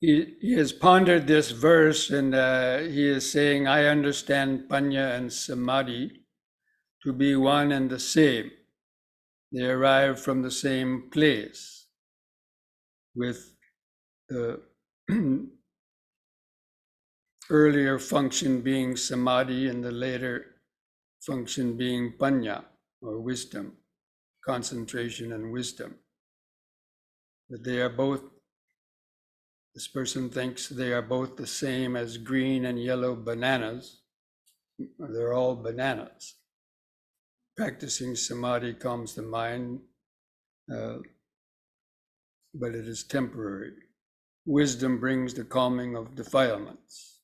he has pondered this verse, and he is saying, I understand Panya and Samadhi to be one and the same. They arrive from the same place, with the earlier function being Samadhi and the later function being Panya, or wisdom, concentration and wisdom. But they are both, this person thinks they are both the same as green and yellow bananas. They're all bananas. Practicing Samadhi calms the mind, but it is temporary. Wisdom brings the calming of defilements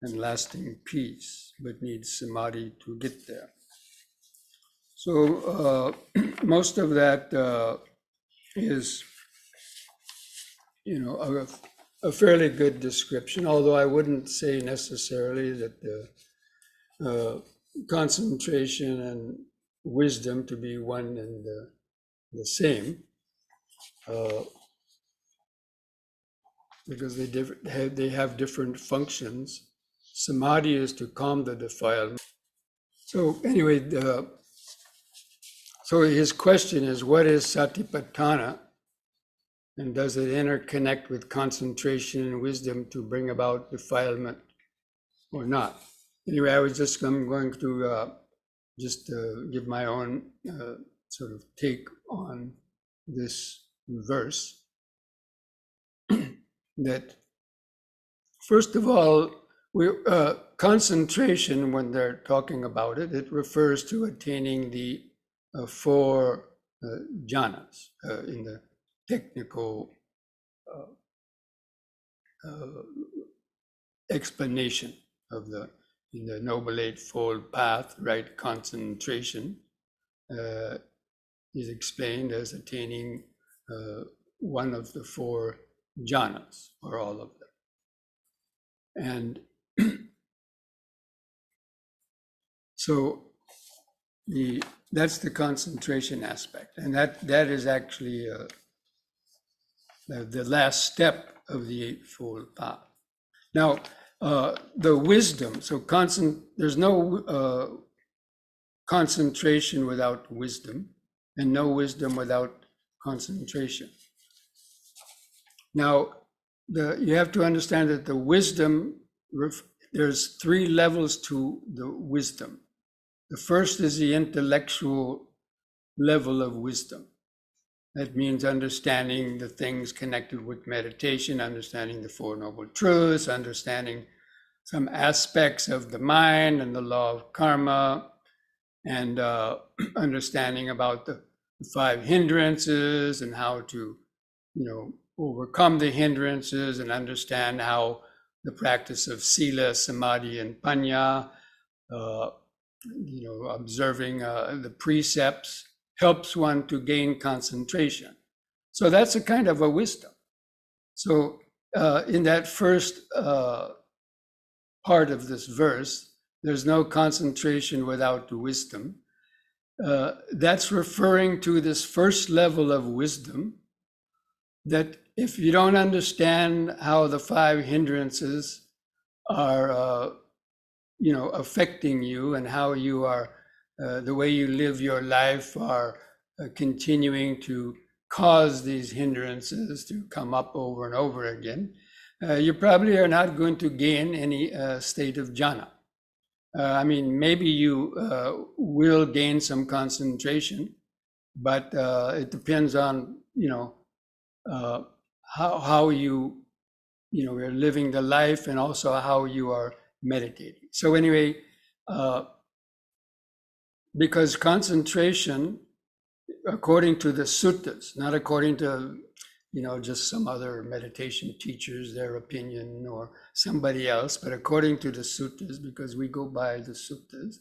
and lasting peace, but needs Samadhi to get there. So most of that is, a fairly good description, although I wouldn't say necessarily that the concentration and wisdom to be one and the same, because they have different functions. Samadhi is to calm the defilement. So anyway, so his question is, what is Satipatthana? And does it interconnect with concentration and wisdom to bring about defilement or not? Anyway, I'm going to just give my own sort of take on this verse. That first of all, concentration, when they're talking about it, it refers to attaining the four jhanas in the technical explanation of in the Noble Eightfold Path, right? Concentration is explained as attaining one of the four jhanas, or all of them. And so that's the concentration aspect, and that is actually the last step of the Eightfold Path. Now, the wisdom, so there's no concentration without wisdom, and no wisdom without concentration. Now, you have to understand that the wisdom, there's three levels to the wisdom. The first is the intellectual level of wisdom. That means understanding the things connected with meditation, understanding the Four Noble Truths, understanding some aspects of the mind and the law of karma, and understanding about the five hindrances and how to, overcome the hindrances, and understand how the practice of sila, samadhi, and panya, observing the precepts, helps one to gain concentration. So that's a kind of a wisdom. So in that first part of this verse, there's no concentration without wisdom. That's referring to this first level of wisdom, that if you don't understand how the five hindrances are affecting you, and how you are the way you live your life are continuing to cause these hindrances to come up over and over again, you probably are not going to gain any state of jhana. Maybe you will gain some concentration, but it depends on how you are living the life, and also how you are meditating. So anyway, because concentration, according to the suttas, not according to just some other meditation teachers, their opinion, or somebody else, but according to the suttas, because we go by the suttas,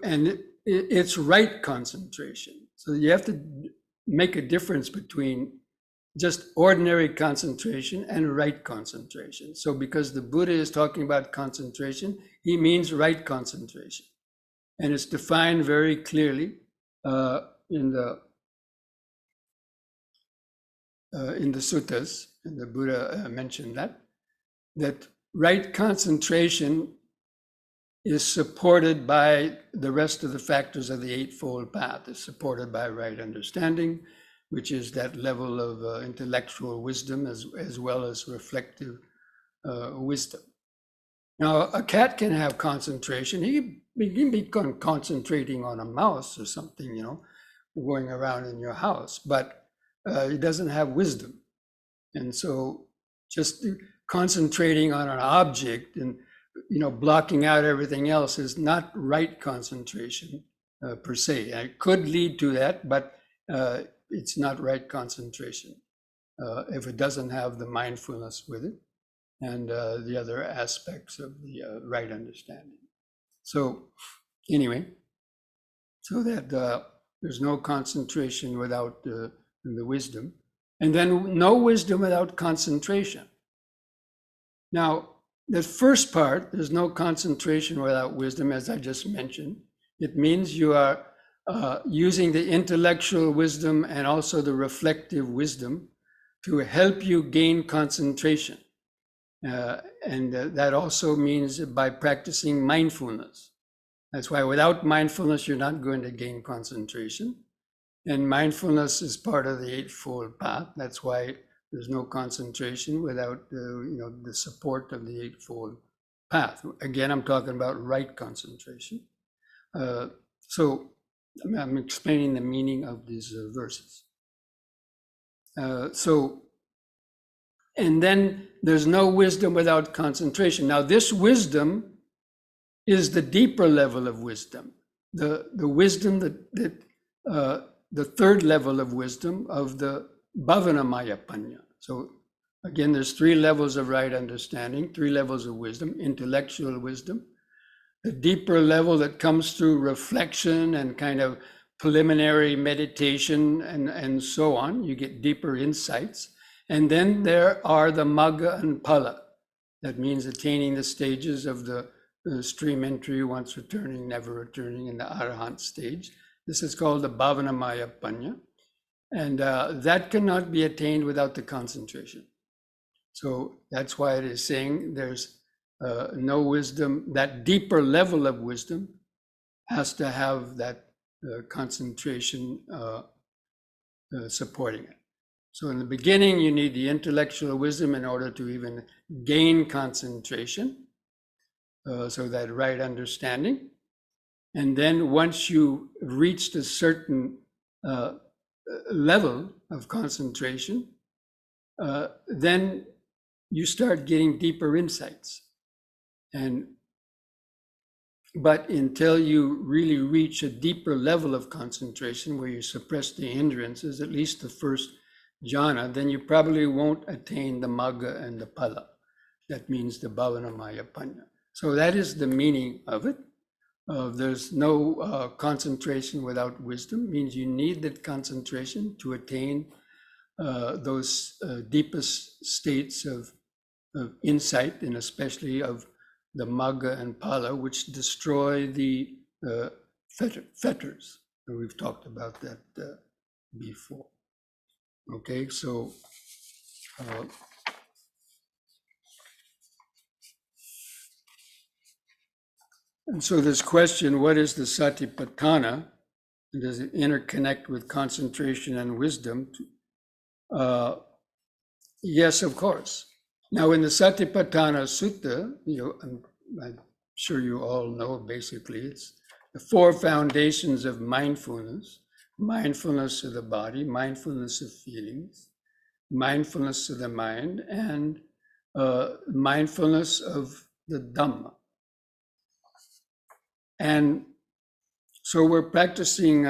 and it's right concentration. So you have to make a difference between just ordinary concentration and right concentration. So because the Buddha is talking about concentration, he means right concentration. And it's defined very clearly in the suttas. and the Buddha mentioned that right concentration is supported by the rest of the factors of the Eightfold Path, is supported by right understanding, which is that level of intellectual wisdom as well as reflective wisdom. Now, a cat can have concentration. He can be concentrating on a mouse or something, going around in your house, but he doesn't have wisdom. And so just concentrating on an object and blocking out everything else is not right concentration per se. And it could lead to that, but it's not right concentration if it doesn't have the mindfulness with it and the other aspects of the right understanding. So anyway, so that there's no concentration without the wisdom, and then no wisdom without concentration. Now, the first part, there's no concentration without wisdom, as I just mentioned. It means you are using the intellectual wisdom and also the reflective wisdom to help you gain concentration. And that also means by practicing mindfulness. That's why without mindfulness, you're not going to gain concentration. And mindfulness is part of the Eightfold Path. That's why there's no concentration without the support of the Eightfold Path. Again, I'm talking about right concentration. So I'm explaining the meaning of these verses. And then there's no wisdom without concentration. Now, this wisdom is the deeper level of wisdom, the wisdom the third level of wisdom of the Bhavanamaya Panya. So again, there's 3 levels of right understanding, 3 levels of wisdom: intellectual wisdom, the deeper level that comes through reflection and kind of preliminary meditation and so on. You get deeper insights. And then there are the Magga and Phala. That means attaining the stages of the stream entry, once returning, never returning, in the Arahant stage. This is called the Bhavanamaya Panya. And that cannot be attained without the concentration. So that's why it is saying there's no wisdom. That deeper level of wisdom has to have that concentration supporting it. So in the beginning, you need the intellectual wisdom in order to even gain concentration, so that right understanding. And then once you reached a certain level of concentration, then you start getting deeper insights. But until you really reach a deeper level of concentration where you suppress the hindrances, at least the first jhana, then you probably won't attain the Magga and the Phala. That means the Bhavanamaya Panya. So that is the meaning of it. There's no concentration without wisdom. It means you need that concentration to attain those deepest states of insight, and especially of the Magga and Phala, which destroy the fetters. And we've talked about that before. Okay, so and so this question, what is the Satipatthana? Does it interconnect with concentration and wisdom? Yes, of course. Now, in the Satipatthana Sutta, I'm sure you all know, basically, it's the 4 foundations of mindfulness: mindfulness of the body, mindfulness of feelings, mindfulness of the mind, and mindfulness of the Dhamma. And so we're practicing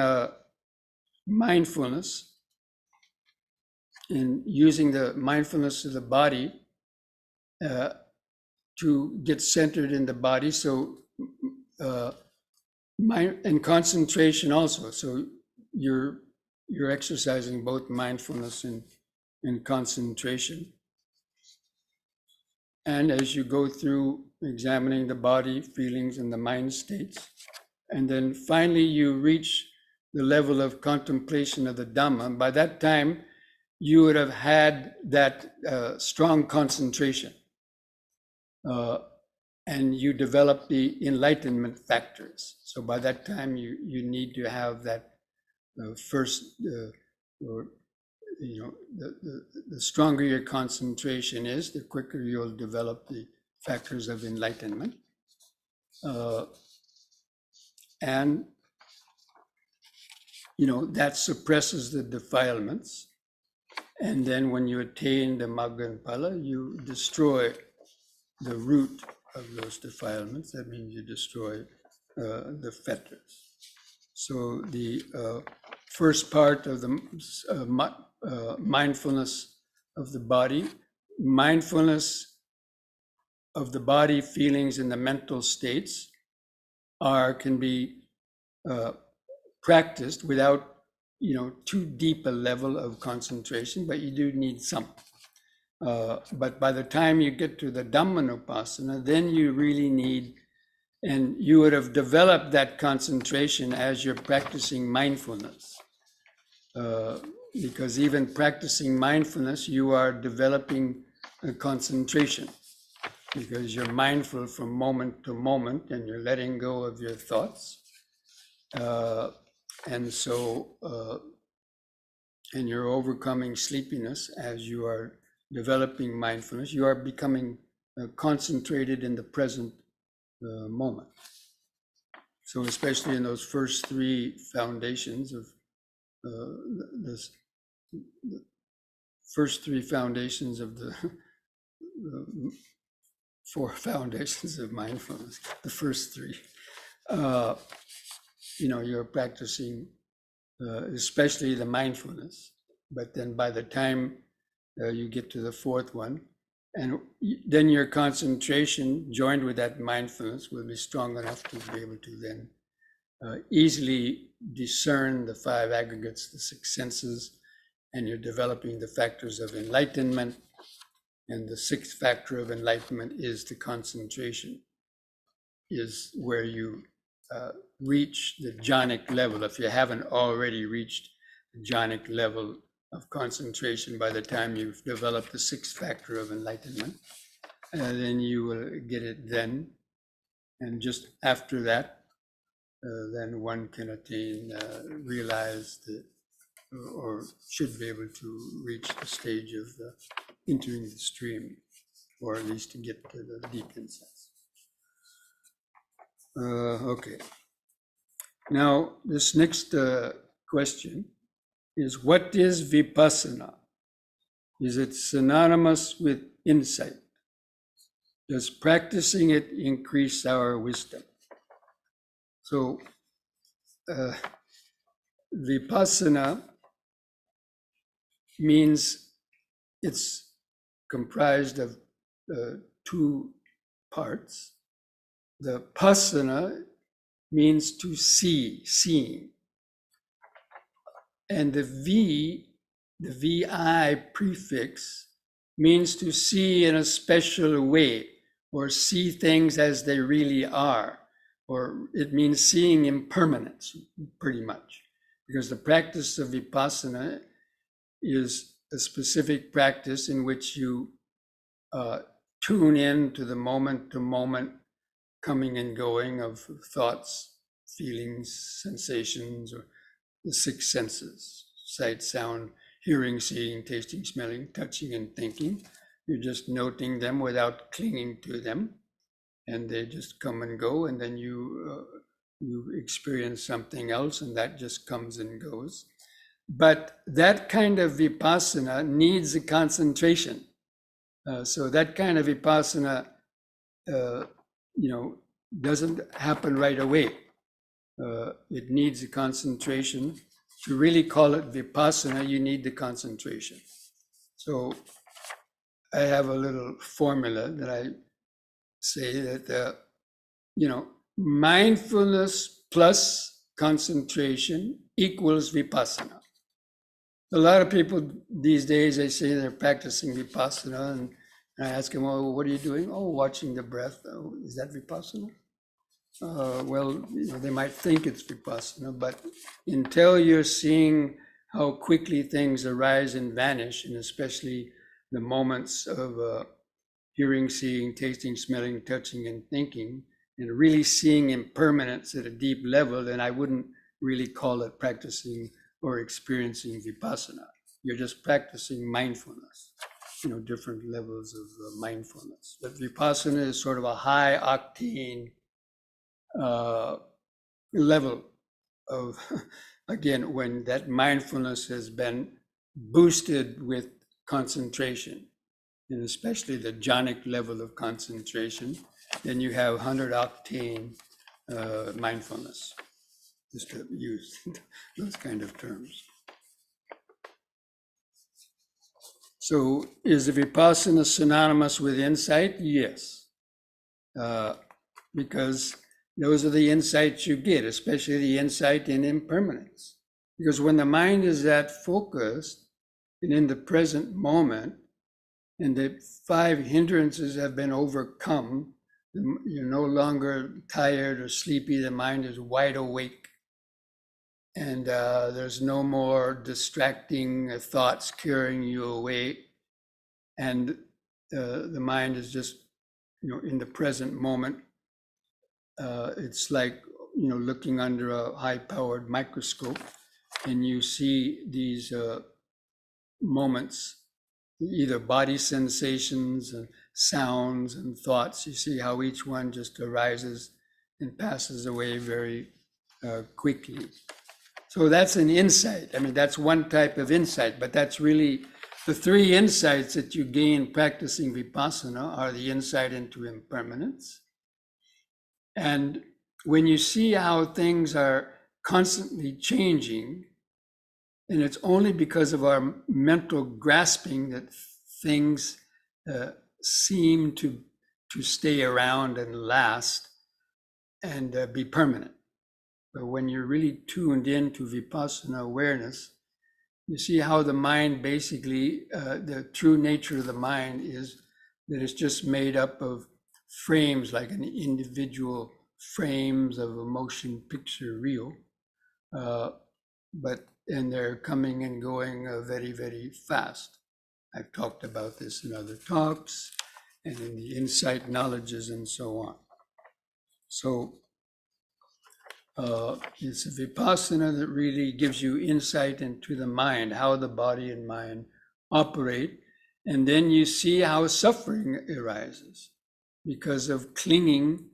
mindfulness and using the mindfulness of the body to get centered in the body. So and concentration also. So you're exercising both mindfulness and concentration. And as you go through examining the body, feelings, and the mind states, and then finally you reach the level of contemplation of the Dhamma. By that time, you would have had that strong concentration, and you develop the enlightenment factors. So by that time, you need to have that first, or the stronger your concentration is, the quicker you'll develop the factors of enlightenment. And that suppresses the defilements. And then when you attain the Magga and Phala, you destroy the root of those defilements. That means you destroy the fetters. So the first part of the mindfulness of the body, mindfulness of the body, feelings, and the mental states can be practiced without too deep a level of concentration, but you do need some. But by the time you get to the Dhammanupassana, then you really need, and you would have developed that concentration as you're practicing mindfulness. Because even practicing mindfulness, you are developing a concentration, because you're mindful from moment to moment and you're letting go of your thoughts. And so, and you're overcoming sleepiness as you are developing mindfulness. You are becoming concentrated in the present moment. So especially in those first three foundations of the first three foundations of the four foundations of mindfulness, the first three, you're practicing especially the mindfulness, but then by the time you get to the fourth one, and then your concentration joined with that mindfulness will be strong enough to be able to then easily discern the five aggregates, the six senses, and you're developing the factors of enlightenment. And the sixth factor of enlightenment is the concentration, is where you reach the jhanic level. If you haven't already reached the jhanic level of concentration by the time you've developed the sixth factor of enlightenment, then you will get it then. And just after that, then one can attain, realize that, or should be able to reach the stage of entering the stream, or at least to get to the deep insights. Okay. Now, this next question is, what is Vipassana? Is it synonymous with insight? Does practicing it increase our wisdom? So, Vipassana means it's comprised of two parts. The Passana means to see, seeing. And the VI prefix means to see in a special way, or see things as they really are, or it means seeing impermanence, pretty much. Because the practice of Vipassana is a specific practice in which you tune in to the moment-to-moment coming and going of thoughts, feelings, sensations, or the six senses: sight, sound, hearing, seeing, tasting, smelling, touching, and thinking. You're just noting them without clinging to them, and they just come and go, and then you experience something else, and that just comes and goes. But that kind of Vipassana needs a concentration. So that kind of Vipassana, doesn't happen right away. It needs a concentration. To really call it Vipassana, you need the concentration. So I have a little formula that I say that, mindfulness plus concentration equals Vipassana. A lot of people these days, they say they're practicing Vipassana, and I ask them, well, what are you doing? Oh, watching the breath. Oh, is that Vipassana? Well, they might think it's Vipassana, but until you're seeing how quickly things arise and vanish, and especially the moments of hearing, seeing, tasting, smelling, touching, and thinking, and really seeing impermanence at a deep level, then I wouldn't really call it practicing or experiencing vipassana. You're just practicing mindfulness, different levels of mindfulness. But vipassana is sort of a high octane level of, again, when that mindfulness has been boosted with concentration, and especially the jhanic level of concentration, then you have 100 octane mindfulness, just to use those kind of terms. So is the Vipassana synonymous with insight? Yes, because those are the insights you get, especially the insight in impermanence. Because when the mind is that focused and in the present moment, and the 5 hindrances have been overcome, you're no longer tired or sleepy, the mind is wide awake. And there's no more distracting thoughts carrying you away. And the mind is just, in the present moment. It's like, looking under a high-powered microscope, and you see these moments, either body sensations and sounds and thoughts. You see how each one just arises and passes away very quickly. So that's an insight. I mean, that's one type of insight, but that's really the 3 insights that you gain practicing vipassana are the insight into impermanence. And when you see how things are constantly changing, and it's only because of our mental grasping that things seem to stay around and last and be permanent. But when you're really tuned into Vipassana awareness, you see how the mind basically, the true nature of the mind is that it's just made up of frames, like an individual frames of a motion picture reel. And they're coming and going very, very fast. I've talked about this in other talks and in the insight knowledges and so on. So it's a vipassana that really gives you insight into the mind, how the body and mind operate. And then you see how suffering arises because of clinging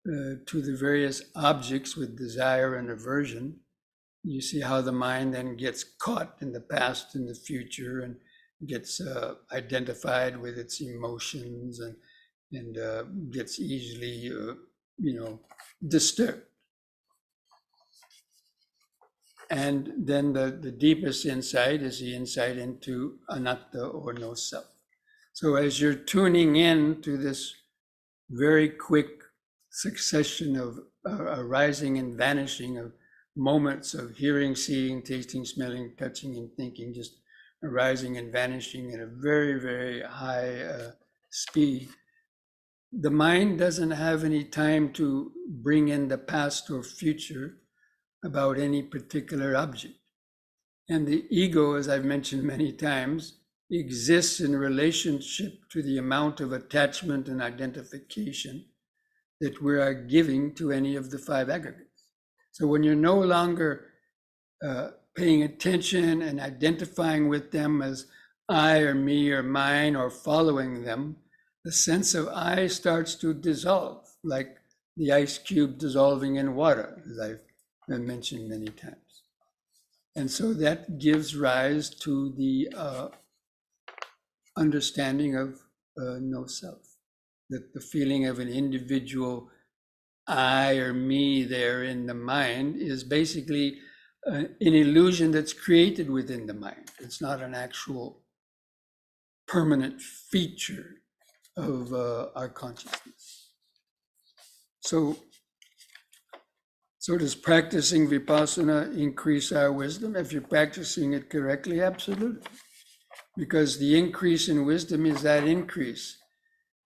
to the various objects with desire and aversion. You see how the mind then gets caught in the past and the future and gets identified with its emotions and gets easily, disturbed. And then the deepest insight is the insight into anatta, or no self. So as you're tuning in to this very quick succession of arising and vanishing of moments of hearing, seeing, tasting, smelling, touching, and thinking, just arising and vanishing at a very, very high speed, the mind doesn't have any time to bring in the past or future about any particular object. And the ego, as I've mentioned many times, exists in relationship to the amount of attachment and identification that we are giving to any of the 5 aggregates. So when you're no longer paying attention and identifying with them as I or me or mine or following them, the sense of I starts to dissolve, like the ice cube dissolving in water, as I've mentioned many times. And so that gives rise to the understanding of no self, that the feeling of an individual I or me there in the mind is basically an illusion that's created within the mind. It's not an actual permanent feature of our consciousness. So does practicing Vipassana increase our wisdom? If you're practicing it correctly, absolutely. Because the increase in wisdom is that increase.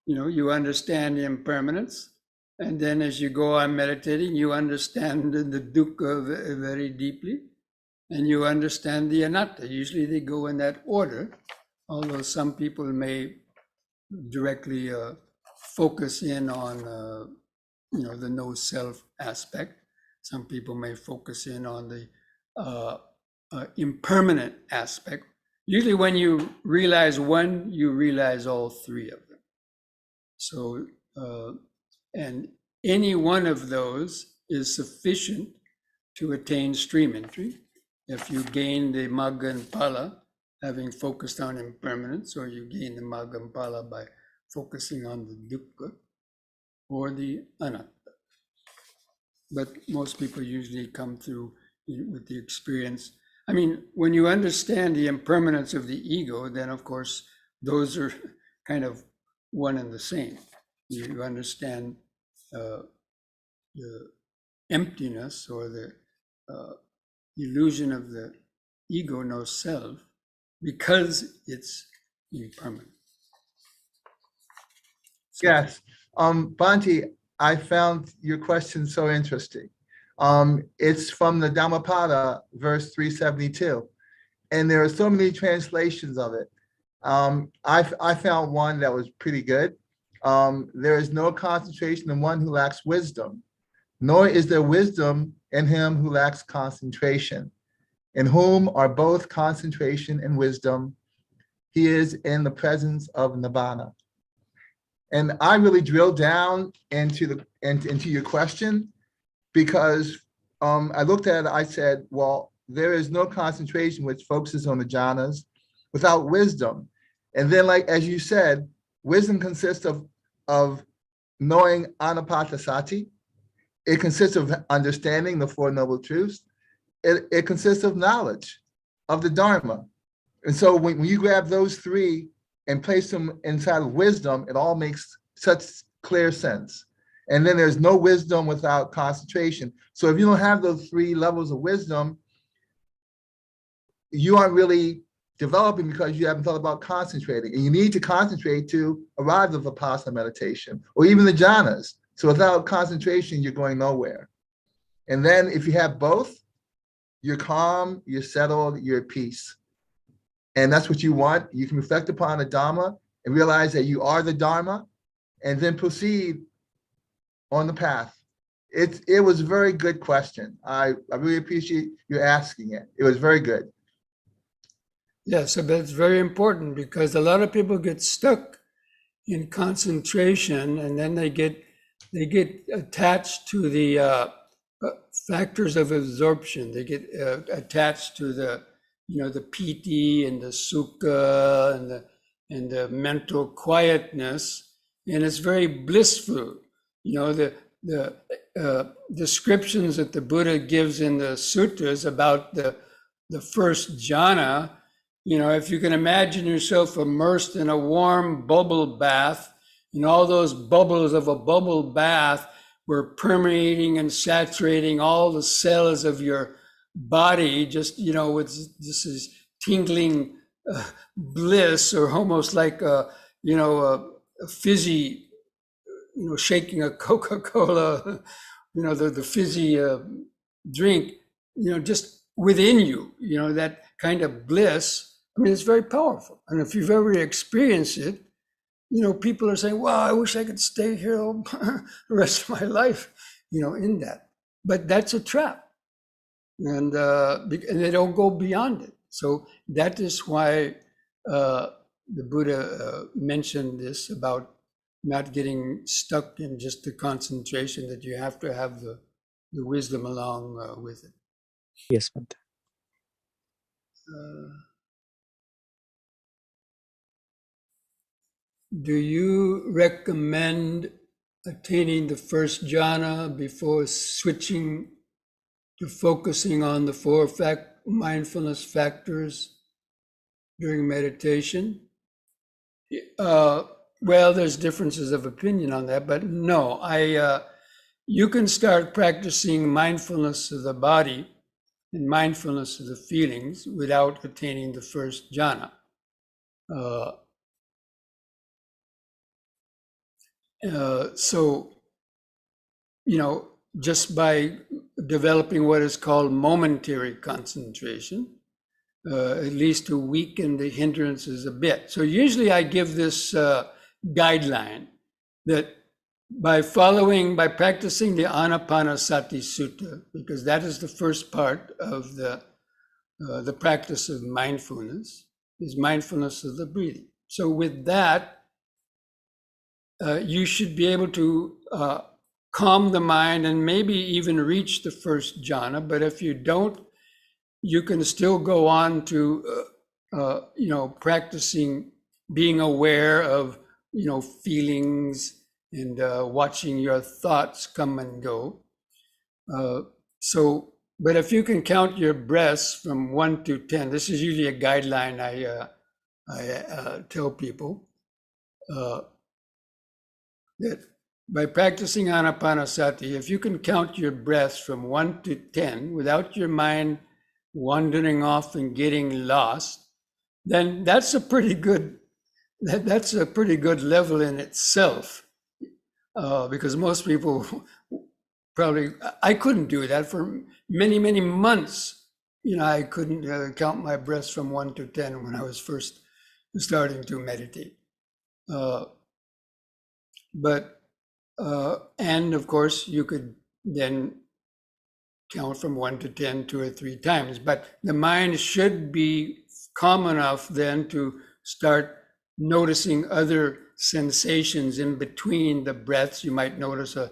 You understand impermanence, and then as you go on meditating, you understand the dukkha very deeply. and you understand the anatta. Usually they go in that order, although some people may directly focus in on the no self aspect. Some people may focus in on the impermanent aspect. Usually when you realize one, you realize all three of them. So, and any one of those is sufficient to attain stream entry. If you gain the magga and phala, having focused on impermanence, or you gain the magga and phala by focusing on the dukkha or the anatta. But most people usually come through with the experience. I mean, when you understand the impermanence of the ego, then of course, those are kind of one and the same. You understand the emptiness or the illusion of the ego, no self, because it's impermanent. Yes. Bhante, I found your question so interesting. It's from the Dhammapada, verse 372. And there are so many translations of it. I found one that was pretty good. There is no concentration in one who lacks wisdom, nor is there wisdom in him who lacks concentration. In whom are both concentration and wisdom, he is in the presence of Nibbana. And I really drilled down into your question, because I looked at it, I said, well, there is no concentration which focuses on the jhanas without wisdom. And then, like as you said, wisdom consists of knowing Anapata Sati. It consists of understanding the Four Noble Truths. It consists of knowledge of the Dharma. And so when you grab those three and place them inside of wisdom, it all makes such clear sense. And then there's no wisdom without concentration. So if you don't have those three levels of wisdom, you aren't really developing, because you haven't thought about concentrating. And you need to concentrate to arrive at Vipassana meditation, or even the jhanas. So without concentration, you're going nowhere. And then if you have both, you're calm, you're settled, you're at peace. And that's what you want. You can reflect upon the Dhamma and realize that you are the Dharma, and then proceed on the path. It was a very good question. I really appreciate you asking it. It was very good. Yes, but it's very important, because a lot of people get stuck in concentration, and then they get attached to the factors of absorption. They get attached to the the piti and the sukha and the mental quietness, and it's very blissful. The descriptions that the Buddha gives in the sutras about the first jhana. If you can imagine yourself immersed in a warm bubble bath, and all those bubbles of a bubble bath were permeating and saturating all the cells of your body, just, with this is tingling bliss, or almost like a fizzy, shaking a Coca-Cola, the fizzy drink, just within you, that kind of bliss. I mean, it's very powerful. And if you've ever experienced it, people are saying, well, I wish I could stay here the rest of my life, in that. But that's a trap. And they don't go beyond it. So that is why the Buddha mentioned this about not getting stuck in just the concentration, that you have to have the wisdom along with it. Yes, Bhante. Do you recommend attaining the first jhana before switching to focusing on the four mindfulness factors during meditation? Well, there's differences of opinion on that, but no, you can start practicing mindfulness of the body and mindfulness of the feelings without attaining the first jhana. So, just by developing what is called momentary concentration, at least to weaken the hindrances a bit. So usually I give this guideline that by practicing the Anapanasati Sutta, because that is the first part of the practice of mindfulness, is mindfulness of the breathing. So with that, you should be able to calm the mind and maybe even reach the first jhana. But if you don't, you can still go on to, practicing being aware of, feelings and watching your thoughts come and go. But if you can count your breaths from 1 to 10, this is usually a guideline I tell people, that by practicing Anapanasati, if you can count your breaths from 1 to 10 without your mind wandering off and getting lost, then that's a pretty good level in itself. Because most people probably, I couldn't do that for many, many months. I couldn't count my breaths from 1 to 10 when I was first starting to meditate. And of course, you could then count from 1 to 10 2 or 3 times, but the mind should be calm enough then to start noticing other sensations in between the breaths. You might notice an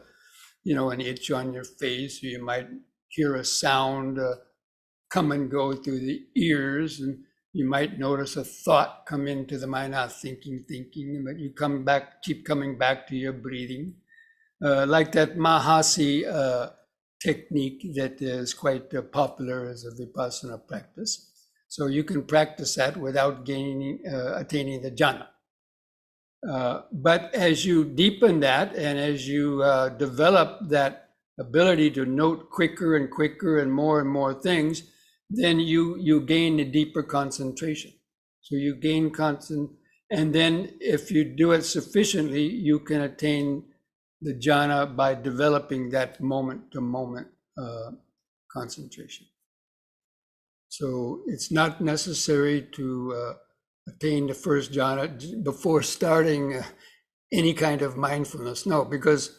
itch on your face, or you might hear a sound come and go through the ears, and you might notice a thought come into the mind, not thinking, but you keep coming back to your breathing. Like that Mahasi technique that is quite popular as a Vipassana practice. So you can practice that without attaining the jhana. But as you deepen that, and as you develop that ability to note quicker and quicker and more things, then you gain a deeper concentration. So you gain and then if you do it sufficiently, you can attain the jhana by developing that moment-to-moment concentration. So it's not necessary to attain the first jhana before starting any kind of mindfulness. No, because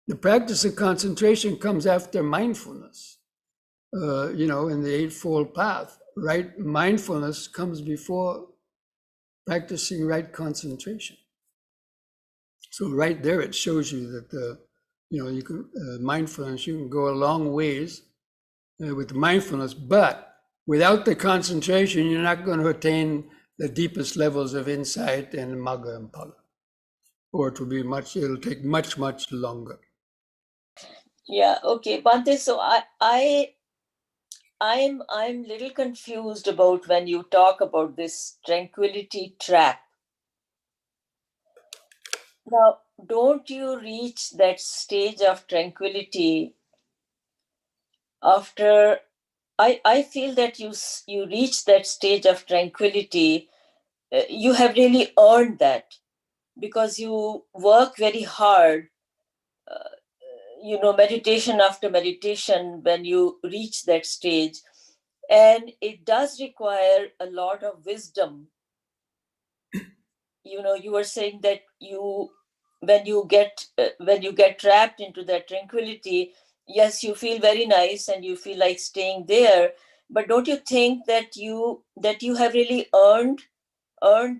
the practice of concentration comes after mindfulness. In the Eightfold Path, right mindfulness comes before practicing right concentration. So right there, it shows you that you can mindfulness. You can go a long ways with mindfulness, but without the concentration, you're not going to attain the deepest levels of insight and magga and phala, or it'll take much longer. Yeah. Okay, Bhante. So I'm little confused about when you talk about this tranquility trap. Now, don't you reach that stage of tranquility after? I feel that you reach that stage of tranquility. You have really earned that because you work very hard. Meditation after meditation, when you reach that stage, and it does require a lot of wisdom. You were saying that when you get trapped into that tranquility, yes, you feel very nice and you feel like staying there, but don't you think that you have really earned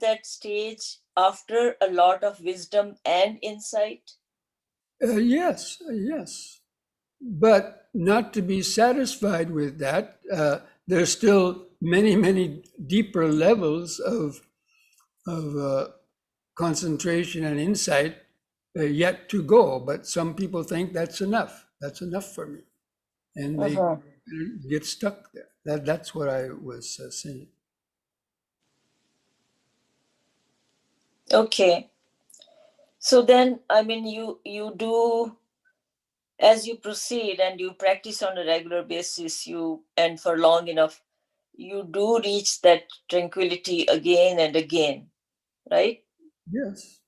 that stage after a lot of wisdom and insight? Yes, but not to be satisfied with that. There's still many deeper levels of concentration and insight yet to go. But some people think that's enough. That's enough for me, and they get stuck there. That's what I was saying. Okay. So then, you do, as you proceed and you practice on a regular basis, and for long enough, you do reach that tranquility again and again, right? Yes.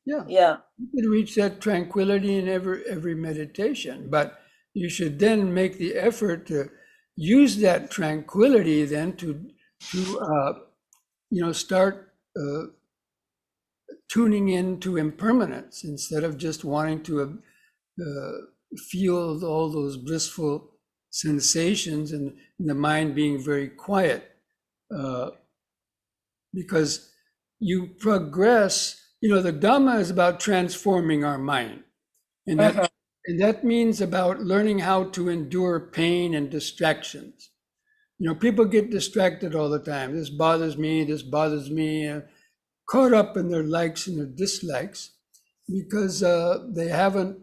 Yeah. Yeah. You could reach that tranquility in every meditation, but you should then make the effort to use that tranquility then to start tuning into impermanence instead of just wanting to feel all those blissful sensations and the mind being very quiet. Because you progress, the Dhamma is about transforming our mind. And that means about learning how to endure pain and distractions. People get distracted all the time. This bothers me, caught up in their likes and their dislikes because they haven't,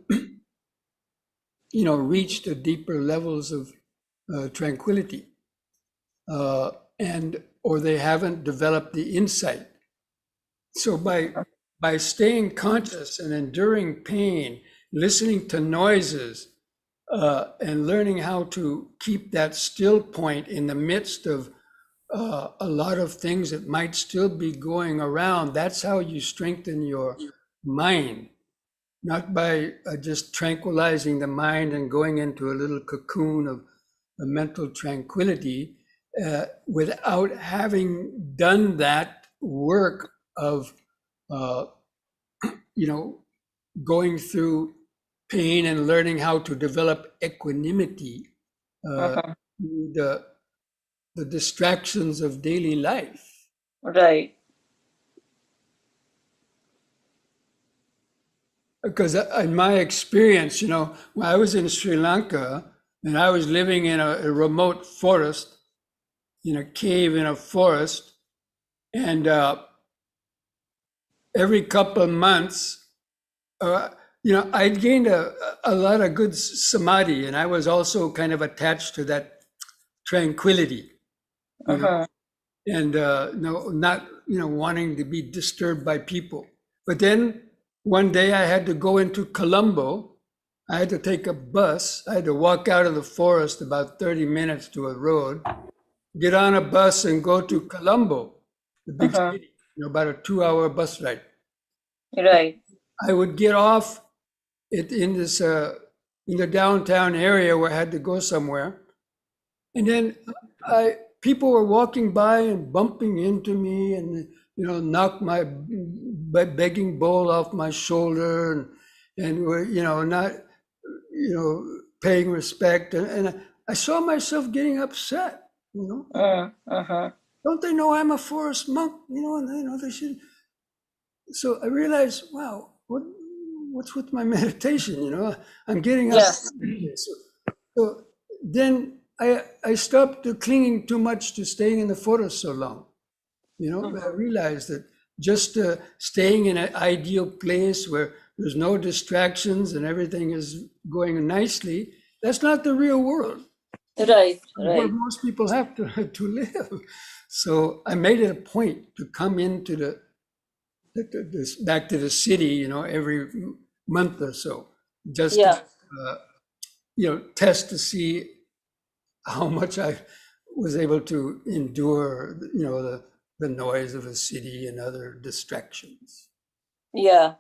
reached the deeper levels of tranquility, or they haven't developed the insight. So by staying conscious and enduring pain, listening to noises, and learning how to keep that still point in the midst of a lot of things that might still be going around, that's how you strengthen your mind, not by just tranquilizing the mind and going into a little cocoon of mental tranquility without having done that work of going through pain and learning how to develop equanimity, the distractions of daily life. Right. Because in my experience, when I was in Sri Lanka and I was living in a remote forest, in a cave in a forest, and every couple of months, I'd gained a lot of good samadhi, and I was also kind of attached to that tranquility, and not wanting to be disturbed by people. But then one day I had to go into Colombo. I had to take a bus. I had to walk out of the forest about 30 minutes to a road, get on a bus and go to Colombo, the big city, about a 2-hour bus ride. Right. I would get off in the downtown area where I had to go somewhere. And then people were walking by and bumping into me and, knocked my begging bowl off my shoulder and were, not, paying respect. And I saw myself getting upset, Don't they know I'm a forest monk? And they should. So I realized, wow, what's with my meditation? I'm getting upset. So then I stopped clinging too much to staying in the forest so long. I realized that just staying in an ideal place where there's no distractions and everything is going nicely, that's not the real world. Right. Where most people have to live. So I made it a point to come into back to the city, every month or so, just to, test to see how much I was able to endure, the noise of a city and other distractions. Yeah.